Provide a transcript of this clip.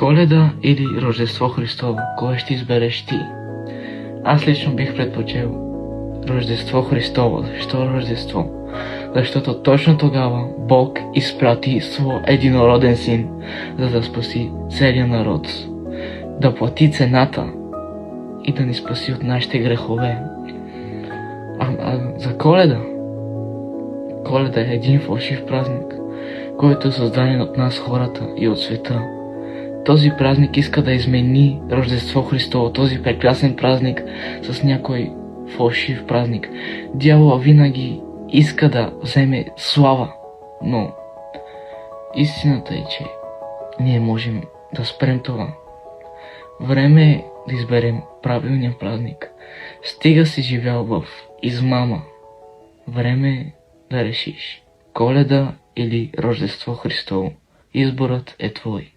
Коледа или Рождество Христово? Кое ще избереш ти? Аз лично бих предпочел Рождество Христово. Защо Рождество? Защото точно тогава Бог изпрати своя единороден син, за да спаси целия народ, да плати цената и да ни спаси от нашите грехове. За Коледа? Коледа е един фалшив празник, който е създаден от нас хората и от света. Този празник иска да измени Рождество Христово, този прекрасен празник с някой фалшив празник. Дявола винаги иска да вземе слава, но истината е, че ние можем да спрем това. Време е да изберем правилния празник. Стига си живял в измама. Време е да решиш Коледа или Рождество Христово. Изборът е твой.